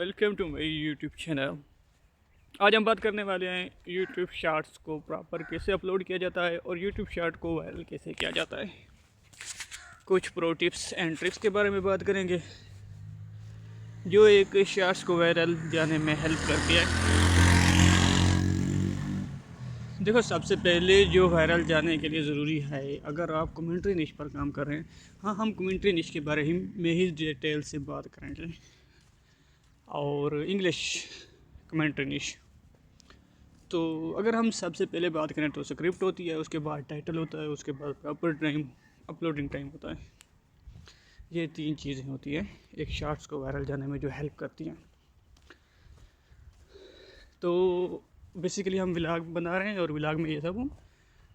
Welcome to my YouTube channel. आज हम बात करने वाले हैं यूट्यूब शॉर्ट्स को प्रॉपर कैसे अपलोड किया जाता है और यूट्यूब शॉर्ट को वायरल कैसे किया जाता है। कुछ प्रो टिप्स एंड ट्रिक्स के बारे में बात करेंगे जो एक शॉर्ट्स को वायरल जाने में हेल्प करती है। देखो, सबसे पहले जो वायरल जाने के लिए ज़रूरी है, अगर आप कमेंट्री निश पर काम कर रहे हैं, हाँ हम कमेंट्री निश के बारे में ही डिटेल से बात करेंगे। और इंग्लिश कमेंट्री निश, तो अगर हम सबसे पहले बात करें तो स्क्रिप्ट होती है, उसके बाद टाइटल होता है, उसके बाद प्रॉपर टाइम, अपलोडिंग टाइम होता है। ये तीन चीज़ें होती हैं एक शॉर्ट्स को वायरल जाने में जो हेल्प करती हैं। तो बेसिकली हम व्लॉग बना रहे हैं और व्लॉग में ये सब हम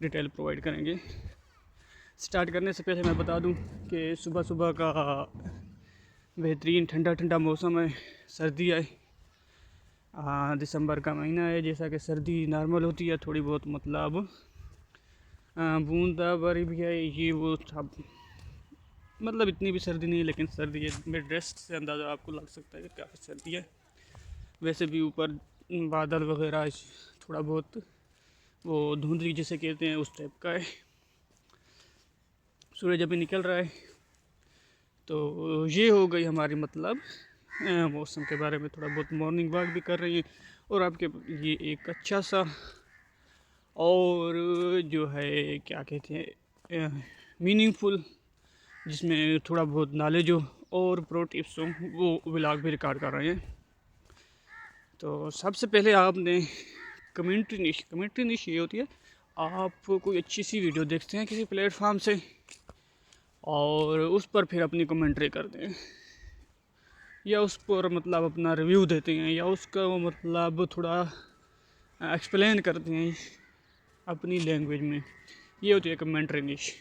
डिटेल प्रोवाइड करेंगे। स्टार्ट करने से पहले मैं बता दूं कि सुबह सुबह का बेहतरीन ठंडा ठंडा मौसम है, सर्दी है, दिसंबर का महीना है। जैसा कि सर्दी नॉर्मल होती है, थोड़ी बहुत मतलब बूंदाबांदी भी है, ये वो सब, मतलब इतनी भी सर्दी नहीं है, लेकिन सर्दी है। मेरे ड्रेस से अंदाज़ा आपको लग सकता है कि काफ़ी सर्दी है। वैसे भी ऊपर बादल वगैरह थोड़ा बहुत वो धुंधली जिसे कहते हैं उस टाइप का है। सूरज अभी निकल रहा है। तो ये हो गई हमारी मतलब मौसम के बारे में थोड़ा बहुत। मॉर्निंग वॉक भी कर रही है और आपके ये एक अच्छा सा और जो है क्या कहते हैं मीनिंगफुल, जिसमें थोड़ा बहुत नॉलेज हो और प्रो टिप्स हो, वो व्लॉग भी रिकॉर्ड कर रहे हैं। तो सबसे पहले आपने कमेंट्री निश ये होती है, आप कोई अच्छी सी वीडियो देखते हैं किसी प्लेटफॉर्म से और उस पर फिर अपनी कमेंट्री करते हैं, या उस पर मतलब अपना रिव्यू देते हैं, या उसका मतलब थोड़ा एक्सप्लेन करते हैं अपनी लैंग्वेज में। ये होती है कमेंट्री निश।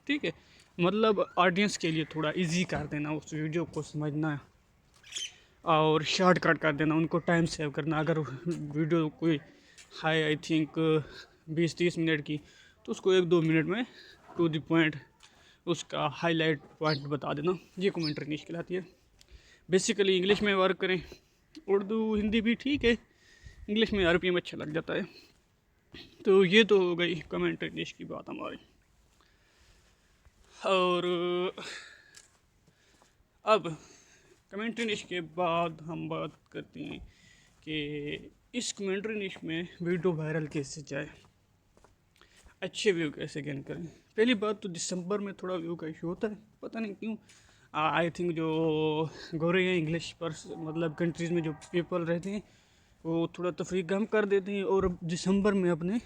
ठीक है, मतलब ऑडियंस के लिए थोड़ा इजी कर देना उस वीडियो को समझना और शॉर्टकट कर देना, उनको टाइम सेव करना। अगर वीडियो कोई हाई आई थिंक 20-30 मिनट की, तो उसको 1-2 मिनट में टू द पॉइंट उसका हाईलाइट पॉइंट बता देना। ये कमेंट्री निश कहलाती है। बेसिकली इंग्लिश में वर्क करें, उर्दू हिंदी भी ठीक है, इंग्लिश में आरपीएम अच्छा लग जाता है। तो ये तो हो गई कमेंट्री निश की बात हमारी। और अब कमेंट्री निश के बाद हम बात करते हैं कि इस कमेंट्री निश में वीडियो वायरल कैसे जाए, अच्छे व्यू कैसे गेन करें। पहली बात तो दिसंबर में थोड़ा व्यू का इशू होता है, पता नहीं क्यों। आई थिंक जो गोरे हैं इंग्लिश पर मतलब कंट्रीज़ में जो पीपल रहते हैं वो थोड़ा तफरीह कम कर देते हैं और दिसंबर में अपने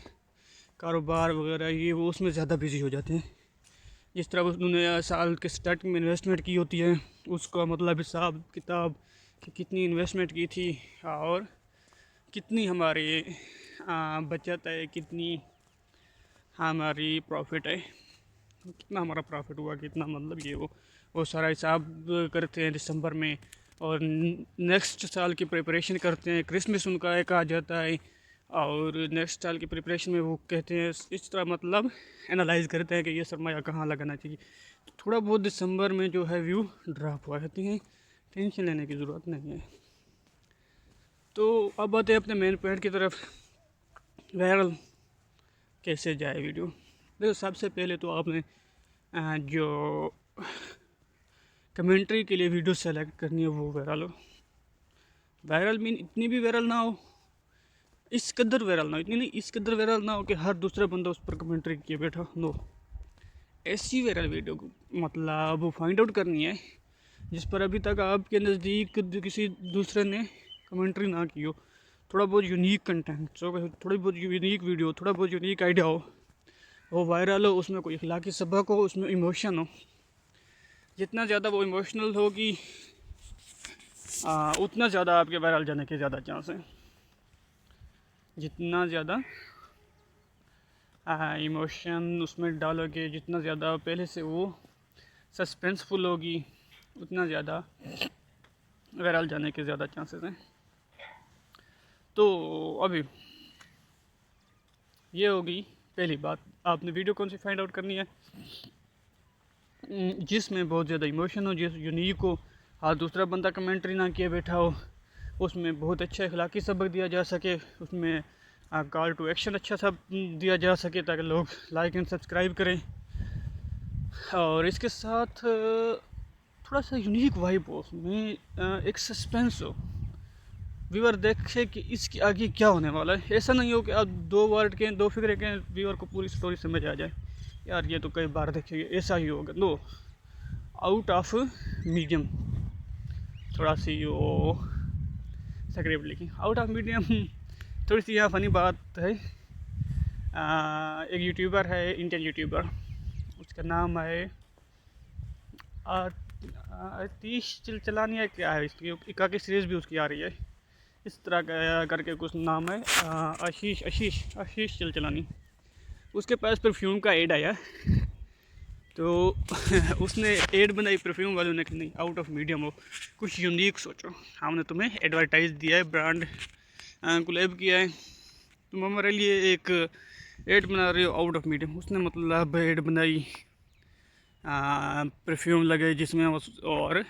कारोबार वगैरह ये वो उसमें ज़्यादा बिजी हो जाते हैं। जिस तरह उन्होंने साल के स्टार्टिंग में इन्वेस्टमेंट की होती है, उसका मतलब हिसाब किताब कि कितनी इन्वेस्टमेंट की थी और कितनी हमारी बचत है, कितनी हमारी प्रॉफिट है, कितना हमारा प्रॉफिट हुआ, कितना मतलब ये वो सारा हिसाब करते हैं दिसंबर में। और नेक्स्ट साल की प्रिपरेशन करते हैं। क्रिसमस उनका एक आ जाता है और नेक्स्ट साल की प्रिपरेशन में वो कहते हैं इस तरह मतलब एनालाइज करते हैं कि ये सरमाया कहाँ लगाना चाहिए। तो थोड़ा बहुत दिसंबर में जो है व्यू ड्रॉप हुआ रहती हैं, टेंशन लेने की ज़रूरत नहीं है। तो अब आते हैं अपने मेन पॉइंट की तरफ, वायरल कैसे जाए वीडियो। देखो, सबसे पहले तो आपने जो कमेंट्री के लिए वीडियो सेलेक्ट करनी है वो वायरल हो। वायरल मीन इतनी भी वायरल ना हो, इस कदर वायरल ना हो, इतनी नहीं, इस कदर वायरल ना हो कि हर दूसरा बंदा उस पर कमेंट्री किए बैठा। नो, ऐसी वायरल वीडियो को मतलब फाइंड आउट करनी है जिस पर अभी तक आपके नज़दीक किसी दूसरे ने कमेंट्री ना की हो। थोड़ा बहुत यूनिक कंटेंट हो, थोड़ी बहुत यूनिक वीडियो, थोड़ा बहुत यूनिक आइडिया हो, वो वायरल हो, उसमें कोई इखलाकी सबक हो, उसमें इमोशन हो। जितना ज़्यादा वो इमोशनल होगी उतना ज़्यादा आपके वायरल जाने के ज़्यादा चांस हैं। जितना ज़्यादा इमोशन उसमें डालोगे, जितना ज़्यादा पहले से वो सस्पेंसफुल होगी, उतना ज़्यादा वायरल जाने के ज़्यादा चांसेस हैं। तो अभी ये होगी पहली बात, आपने वीडियो कौन सी फाइंड आउट करनी है जिसमें बहुत ज़्यादा इमोशन हो, जिस यूनिक हो, हाँ दूसरा बंदा कमेंट्री ना किए बैठा हो, उसमें बहुत अच्छा अखलाकी सबक दिया जा सके, उसमें कॉल टू एक्शन अच्छा सा दिया जा सके ताकि लोग लाइक एंड सब्सक्राइब करें। और इसके साथ थोड़ा सा यूनिक वाइब हो उसमें, एक सस्पेंस हो, व्यूअर देखे कि इसके आगे क्या होने वाला है। ऐसा नहीं हो कि आप 2 वर्ड के 2 फिगर के व्यूअर को पूरी स्टोरी समझ आ जाए, यार ये तो कई बार देखिए ऐसा ही होगा। नो, आउट ऑफ मीडियम, थोड़ा सी वो स्क्रिप्ट लिखी आउट ऑफ मीडियम। थोड़ी सी यहाँ फनी बात है, एक यूट्यूबर है, इंडियन यूट्यूबर, उसका नाम है आतिश चिलचलानी है, क्या है इसकी इका की सीरीज़ भी उसकी आ रही है, इस तरह का करके कुछ नाम है, आशीष आशीष आशीष चिलचलानी। उसके पास परफ्यूम का एड आया, तो उसने एड बनाई परफ्यूम वालों ने कि नहीं आउट ऑफ मीडियम हो, कुछ यूनिक सोचो, हमने तुम्हें एडवर्टाइज दिया है, ब्रांड कोलैब किया है, तुम हमारे लिए एक एड बना रहे हो आउट ऑफ मीडियम। उसने मतलब एड बनाई, परफ्यूम लगे जिसमें और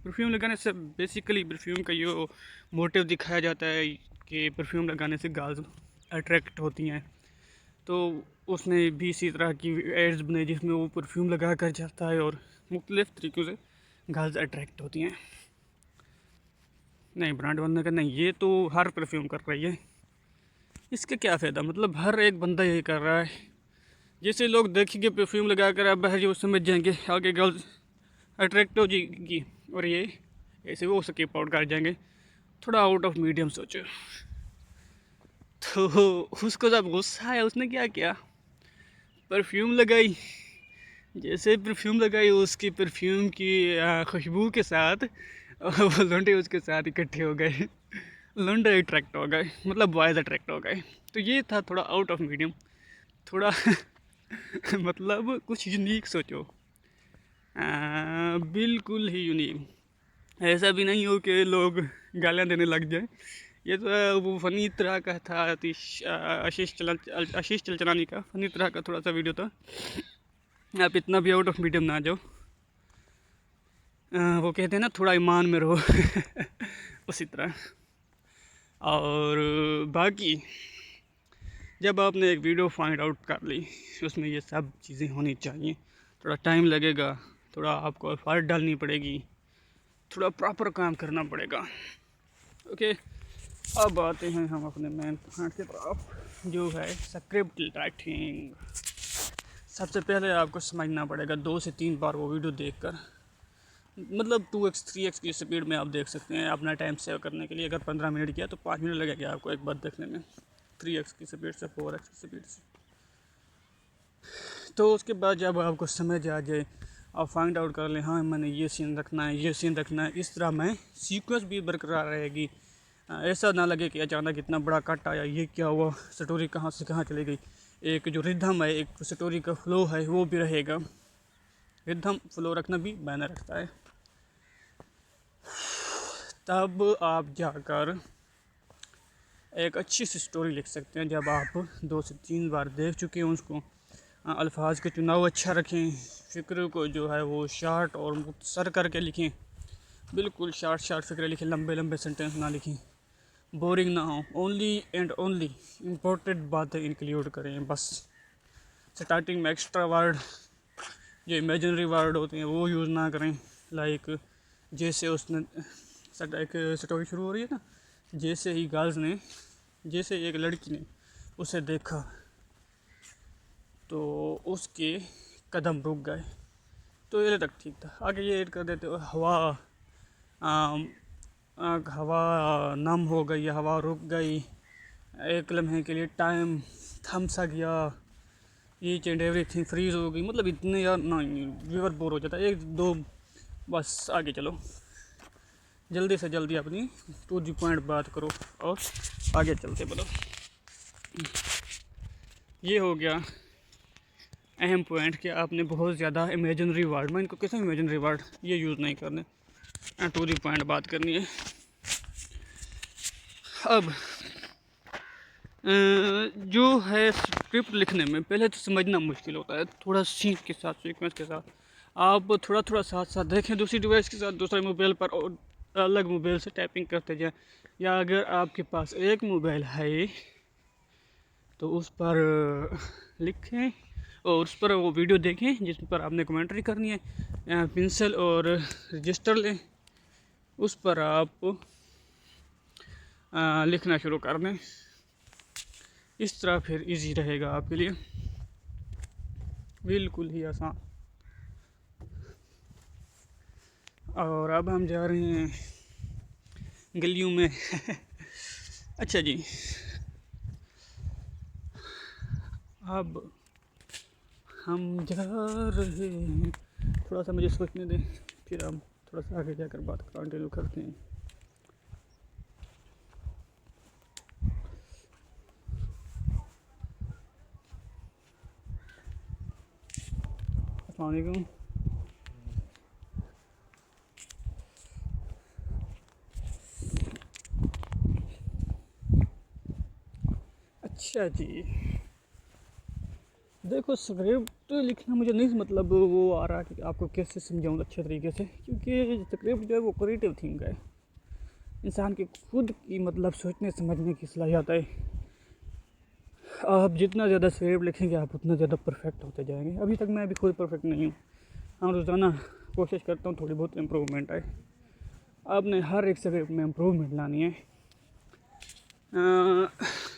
परफ्यूम लगाने से बेसिकली परफ्यूम का ये मोटिव दिखाया जाता है कि परफ्यूम लगाने से गर्ल्स अट्रैक्ट होती हैं, तो उसने भी इसी तरह की एड्स बनाई जिसमें वो परफ्यूम लगा कर जाता है और मुख्तलिफ़ तरीक़ों से गर्ल्स अट्रैक्ट होती हैं। नहीं, ब्रांड बनने का नहीं, ये तो हर परफ्यूम कर रही है, इसका क्या फ़ायदा, मतलब हर एक बंदा यही कर रहा है। जैसे लोग देखेंगे परफ्यूम लगा कर आप बाहर वो समझ जाएंगे आगे गर्ल्स अट्रैक्ट हो जाएगी, और ये ऐसे वो स्किप आउट कर जाएंगे। थोड़ा आउट ऑफ मीडियम सोचो। तो उसको जब गुस्सा आया उसने क्या किया, परफ्यूम लगाई, जैसे परफ्यूम लगाई उसकी परफ्यूम की खुशबू के साथ वो लौंडे उसके साथ इकट्ठे हो गए, लौंडे अट्रैक्ट हो गए, मतलब बॉयज़ अट्रैक्ट हो गए। तो ये था थोड़ा आउट ऑफ मीडियम, थोड़ा मतलब कुछ यूनिक सोचो, बिल्कुल ही यूनिक। ऐसा भी नहीं हो कि लोग गालियाँ देने लग जाए। ये तो वो फ़नी तरह का था, आशीष चलचलानी का फ़नी तरह का थोड़ा सा वीडियो था। आप इतना भी आउट ऑफ मीडियम ना जाओ, वो कहते हैं ना थोड़ा ईमान में रहो उसी तरह। और बाकी जब आपने एक वीडियो फाइंड आउट कर ली, उसमें ये सब चीज़ें होनी चाहिए, थोड़ा टाइम लगेगा, थोड़ा आपको एफर्ट डालनी पड़ेगी, थोड़ा प्रॉपर काम करना पड़ेगा। ओके, अब आते हैं हम अपने मेन पॉइंट की तरफ, जो है स्क्रिप्ट राइटिंग। सबसे पहले आपको समझना पड़ेगा 2 से 3 बार वो वीडियो देखकर, मतलब 2x 3x की स्पीड में आप देख सकते हैं अपना टाइम सेव करने के लिए। अगर 15 मिनट किया तो 5 मिनट लगेगा आपको एक बार देखने में, 3x की स्पीड से 4x की स्पीड से। तो उसके बाद जब आपको समझ आ जाए, आप फाइंड आउट कर लें हाँ मैंने ये सीन रखना है, ये सीन रखना है, इस तरह में सीक्वेंस भी बरकरार रहेगी। ऐसा ना लगे कि अचानक इतना बड़ा कट आया, ये क्या हुआ, स्टोरी कहाँ से कहाँ चली गई। एक जो रिदम है, एक स्टोरी का फ्लो है वो भी रहेगा, रिदम फ्लो रखना भी मायने रखता है। तब आप जाकर एक अच्छी सी स्टोरी लिख सकते हैं जब आप 2 से 3 बार देख चुके हैं उसको। अल्फाज का चुनाव अच्छा रखें, फ़िक्र को जो है वो शार्ट और मुख्तसर करके लिखें, बिल्कुल शार्ट फ़िक्र लिखें, लंबे लंबे सेंटेंस ना लिखें, बोरिंग ना हो, ओनली एंड ओनली इम्पोर्टेंट बातें इंक्लूड करें बस। स्टार्टिंग में एक्स्ट्रा वर्ड जो इमेजिनरी वर्ड होते हैं वो यूज़ ना करें। लाइक जैसे उसने एक स्टोरी शुरू हो रही है ना, जैसे ही गर्ल्स ने, जैसे एक लड़की ने उसे देखा तो उसके कदम रुक गए, तो ये तक ठीक था। आगे ये ऐड कर देते हो हवा नम हो गई, हवा रुक गई, एक लम्हे के लिए टाइम थम सा गया, ईच एंड एवरीथिंग फ्रीज हो गई। मतलब इतने यार नहीं, व्यूअर बोर हो जाता है, 1 2 बस आगे चलो, जल्दी से जल्दी अपनी टू दी पॉइंट बात करो और आगे चलते बोलो। ये हो गया अहम पॉइंट कि आपने बहुत ज़्यादा इमेजिनरी वर्ड, मैं इनको कैसे इमेजिनरी वर्ड ये यूज़ नहीं करने, टू दी पॉइंट बात करनी है। अब जो है स्क्रिप्ट लिखने में पहले तो समझना मुश्किल होता है, थोड़ा सीन के साथ सीक्वेंस के साथ आप थोड़ा थोड़ा साथ साथ देखें दूसरी डिवाइस के साथ, दूसरे मोबाइल पर और अलग मोबाइल से टाइपिंग करते जाएं। या अगर आपके पास एक मोबाइल है तो उस पर लिखें और उस पर वो वीडियो देखें जिस पर आपने कमेंट्री करनी है। पेंसिल और रजिस्टर लें, उस पर आप लिखना शुरू कर दें। इस तरह फिर इजी रहेगा आपके लिए, बिल्कुल ही आसान। और अब हम जा रहे हैं गलियों में अच्छा जी, अब हम जा रहे हैं, थोड़ा सा मुझे सोचने दें, फिर हम थोड़ा सा आगे जाकर बात कंटिन्यू करते हैं। अस्सलाम वालेकुम। अच्छा जी, देखो स्क्रिप्ट लिखना मुझे नहीं मतलब वो आ रहा कि आपको कैसे समझाऊँ अच्छे तरीके से, क्योंकि स्क्रिप्ट जो है वो क्रिएटिव थिंक है, इंसान की खुद की मतलब सोचने समझने की सलाहियत है। आप जितना ज़्यादा स्क्रिप्ट लिखेंगे आप उतना ज़्यादा परफेक्ट होते जाएंगे। अभी तक मैं भी खुद परफेक्ट नहीं हूँ, हाँ रोज़ाना कोशिश करता हूँ थोड़ी बहुत इम्प्रूवमेंट आए। आपने हर एक स्क्रिप्ट में इम्प्रूवमेंट लानी है।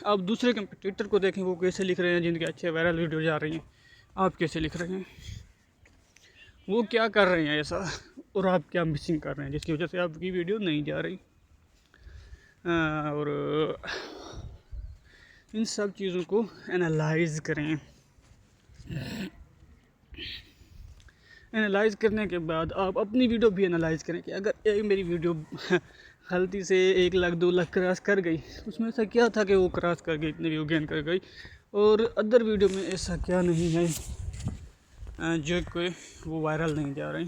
आप दूसरे कंपटीटर को देखें वो कैसे लिख रहे हैं, जिनके अच्छे वायरल वीडियो जा रही हैं, आप कैसे लिख रहे हैं, वो क्या कर रहे हैं ऐसा, और आप क्या मिसिंग कर रहे हैं जिसकी वजह से आपकी वीडियो नहीं जा रही। और इन सब चीज़ों को एनालाइज करें। एनालाइज करने के बाद आप अपनी वीडियो भी एनालाइज करें कि अगर एक मेरी वीडियो गलती से 1 लाख 2 लाख क्रॉस कर गई, उसमें ऐसा क्या था कि वो क्रॉस कर गई, इतने व्यू गेन कर गई, और अदर वीडियो में ऐसा क्या नहीं है जो कोई वो वायरल नहीं जा रही।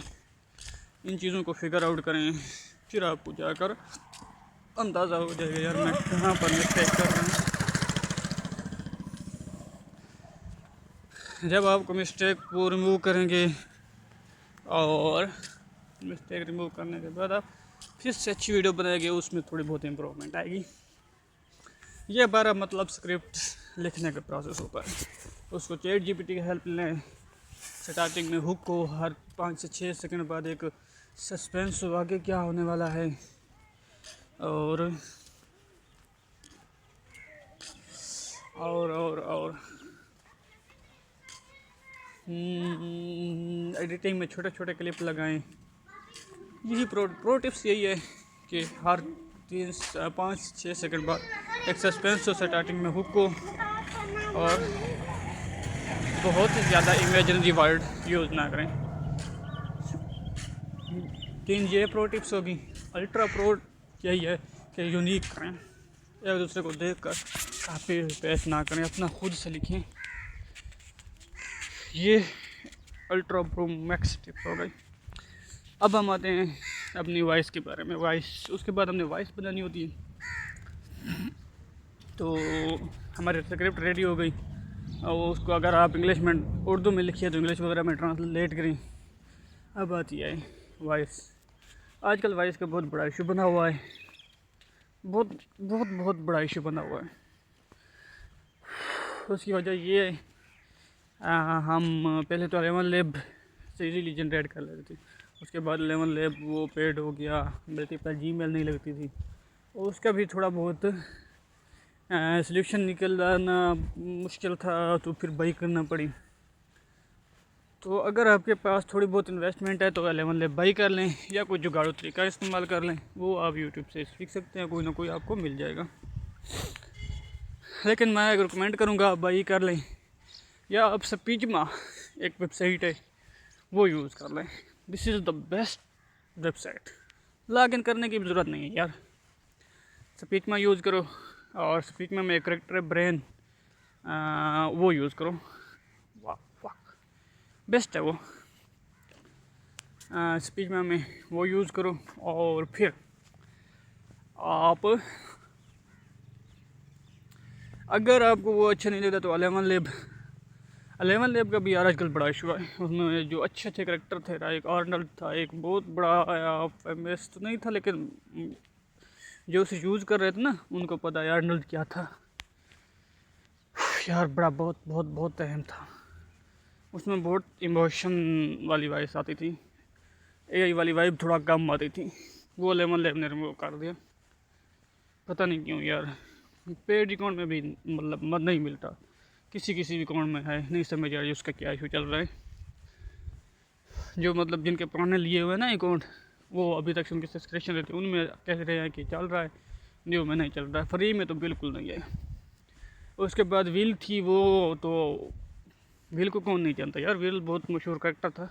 इन चीज़ों को फिगर आउट करें, फिर आपको जाकर अंदाज़ा हो जाएगा यार मैं कहाँ पर मिस्टेक कर रहा हूँ। जब आपको मिस्टेक को रिमूव करेंगे और मिस्टेक रिमूव करने के बाद आप फिर से अच्छी वीडियो बनाएंगे, उसमें थोड़ी बहुत इम्प्रूवमेंट आएगी। ये हमारा मतलब स्क्रिप्ट लिखने का प्रोसेस होता है। उसको चैट जीपीटी की हेल्प लें। स्टार्टिंग में हुक को हर 5 से 6 सेकंड बाद एक सस्पेंस हो आगे क्या होने वाला है, और एडिटिंग में छोटे छोटे क्लिप लगाएं। यही प्रो टिप्स यही है कि हर 5-6 सेकंड बाद एक सस्पेंस हो स्टार्टिंग में हुक को, और बहुत ही ज़्यादा इमेजिनरी वर्ड यूज़ ना करें। 3 ये प्रो टिप्स होगी। अल्ट्रा प्रो यही है कि यूनिक करें, एक दूसरे को देख कर काफ़ी पेस्ट ना करें, अपना खुद से लिखें। ये अल्ट्रा प्रो मैक्स टिप्स हो गई। अब हम आते हैं अपनी वॉइस के बारे में। वॉइस, उसके बाद हमने वॉइस बनानी होती है। तो हमारी स्क्रिप्ट रेडी हो गई, और उसको अगर आप इंग्लिश में उर्दू में लिखिए तो इंग्लिश वगैरह में ट्रांसलेट करें। अब आती है वॉइस। आजकल वॉइस का बहुत बड़ा इशू बना हुआ है, बहुत बहुत बहुत बड़ा इशू बना हुआ है। उसकी वजह ये है, हम पहले तो 11 लैब से इजीली जनरेट कर लेते थे, उसके बाद 11 लैब वो पेड हो गया, मल्टीपल जीमेल नहीं लगती थी, और उसका भी थोड़ा बहुत सल्यूशन निकलना मुश्किल था, तो फिर बाई करना पड़ी। तो अगर आपके पास थोड़ी बहुत इन्वेस्टमेंट है तो 11 लैब बाई कर लें, या कोई जुगाड़ू तरीका इस्तेमाल कर लें, वो आप यूट्यूब से सीख सकते हैं, कोई ना कोई आपको मिल जाएगा। लेकिन मैं अगर रिकमेंड करूँगा आप बाई कर लें, या आप स्पीचमा एक वेबसाइट है वो यूज़ कर लें। This is the best website. Login करने की भी ज़रूरत नहीं है यार, स्पीचमा यूज़ करो, और स्पीचमा में करेक्टर ब्रेन वो यूज़ करो, वाह बेस्ट है वो। स्पीचमा में वो यूज़ करो, और फिर आप अगर आपको वो अच्छा नहीं लगता तो 11 लैब 11 लेब का भी यार आजकल बड़ा इशू है। उसमें जो अच्छे अच्छे करेक्टर थे, एक आर्नल्ड था, एक बहुत बड़ा फेमस तो नहीं था, लेकिन जो उसे यूज़ कर रहे थे ना उनको पता है आर्नल्ड क्या था यार। बड़ा बहुत बहुत बहुत अहम था। उसमें बहुत इमोशन वाली वाइब्स आती थी, एआई वाली वाइब थोड़ा कम आती थी। वो लेमन लेब ने रिमूव कर दिया, पता नहीं क्यों यार। पेड अकाउंट में भी मतलब मत नहीं मिलता, किसी किसी भी अकाउंट में है, नहीं समझ आ रही उसका क्या इशू चल रहा है। जो मतलब जिनके पुराने लिए हुए हैं ना अकाउंट, वो अभी तक उनके सब्सक्रिप्शन रहते उनमें कह रहे हैं कि चल रहा है, न्यू में नहीं चल रहा है, फ्री में तो बिल्कुल नहीं है। उसके बाद व्हील थी, वो तो व्हील को कौन नहीं जानता यार, व्हील बहुत मशहूर करेक्टर था।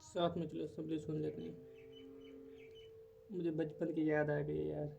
साथ में चलो असेंबली सुन लेते हैं। मुझे बचपन की याद आ गई यार।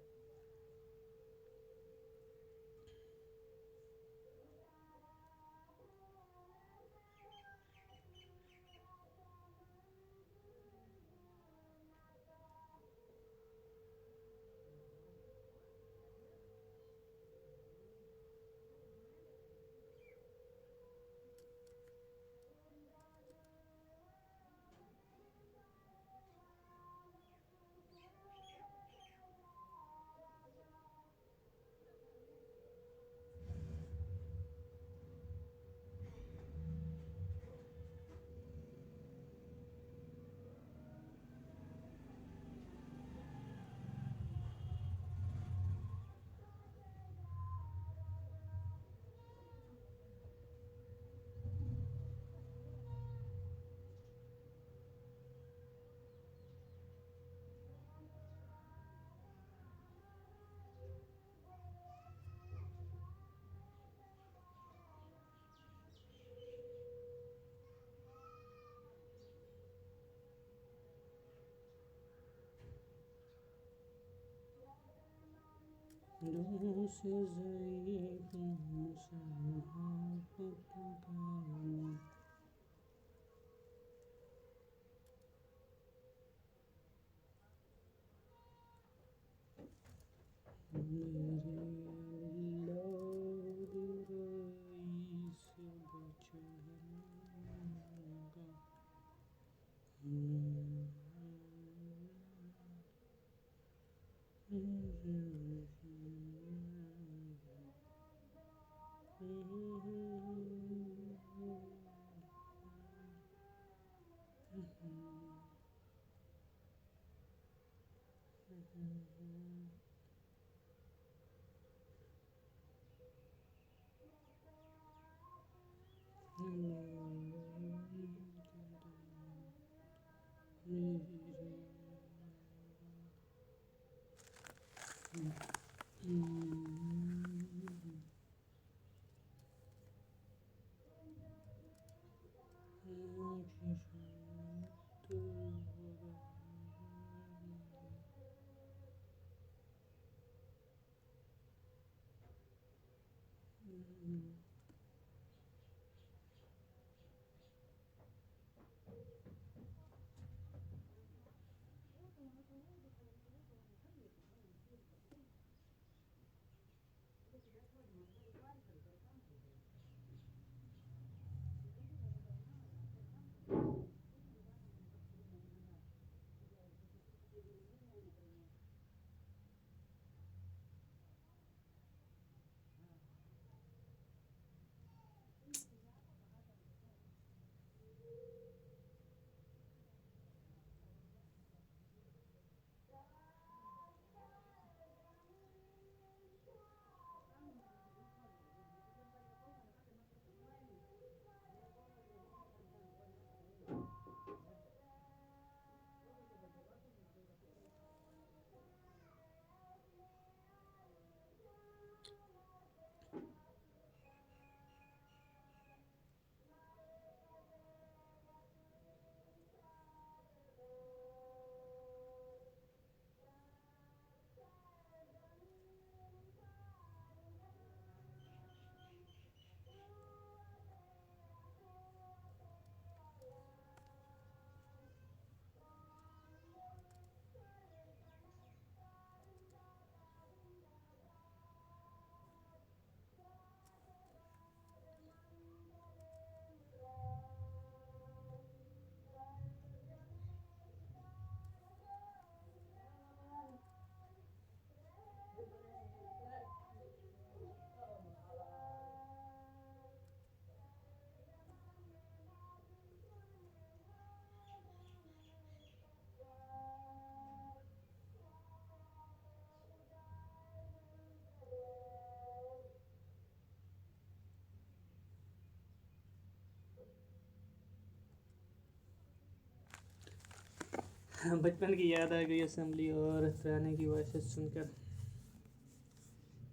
बचपन की याद आ गई असेंबली और तराने की वॉइस सुनकर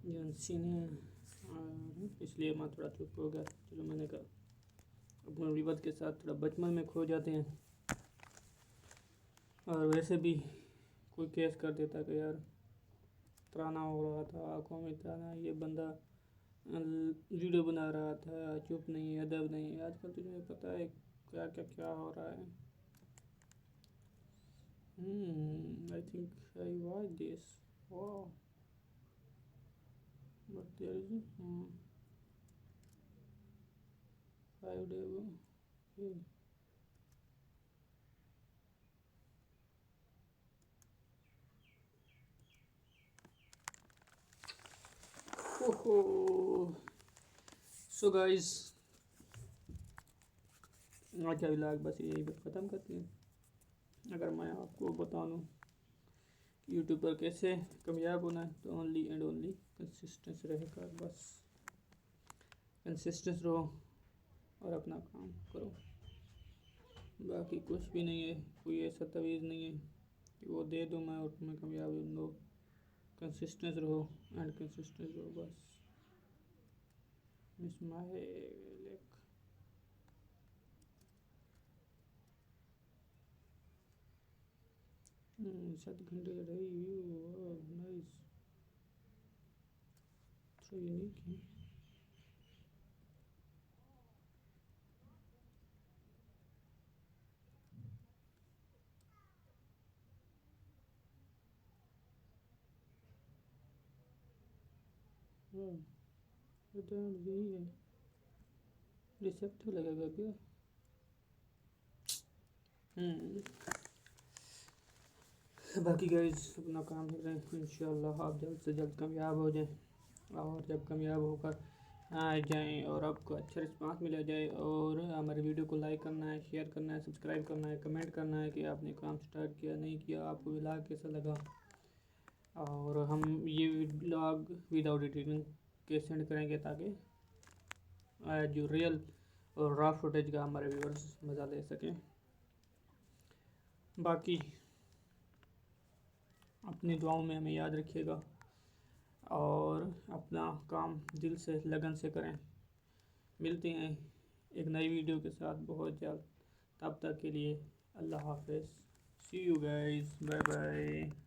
जो सीने, और इसलिए मैं थोड़ा चुप हो गया। चलो मैंने कहा अपने विवाद के साथ थोड़ा बचपन में खो जाते हैं। और वैसे भी कोई केस कर देता कि यार त्राना हो रहा था, आंखों में त्राना, ये बंदा वीडियो बना रहा था, चुप नहीं है, अदब नहीं है। आजकल तो तुम्हें पता है क्या क्या क्या हो रहा है। I think I watch this. वाह, but there is 5 day ago. Okay. ओहो, सो गाइस, आज का व्लॉग बस यही पर ख़त्म करते हैं। अगर मैं आपको बता दूँ कि यूट्यूब पर कैसे कामयाब होना है, तो ओनली एंड ओनली कंसिस्टेंस रहेगा। बस कंसिस्टेंस रहो और अपना काम करो, बाकी कुछ भी नहीं है। कोई ऐसा तवीज़ नहीं है कि वो दे दूँ मैं और तुम्हें कामयाबी दो। कंसिस्टेंस रहो एंड कंसिस्टेंस रहो बस। मिस माय लेक 7 घंटे रही व्यू, नाइस, so unique है। यही है, रिसेप्ट लगेगा क्या? बाकी गाइस अपना काम कर रहे हैं, इंशाल्लाह आप जल्द से जल्द कामयाब हो जाएं। और जब कामयाब होकर आ जाएं और आपको अच्छा रिस्पांस मिला जाए, और हमारे वीडियो को लाइक करना है, शेयर करना है, सब्सक्राइब करना है, कमेंट करना है कि आपने काम स्टार्ट किया नहीं किया, आपको व्लॉग कैसा लगा। और हम ये व्लॉग विदाउट एडिटिंग के सेंड करेंगे ताकि जो रियल और रॉ फुटेज का हमारे व्यूअर्स मज़ा ले सकें। बाकी अपनी दुआओं में हमें याद रखिएगा और अपना काम दिल से लगन से करें। मिलते हैं एक नई वीडियो के साथ बहुत जल्द। तब तक के लिए अल्लाह हाफ़िज़। सी यू गाइस, बाय बाय।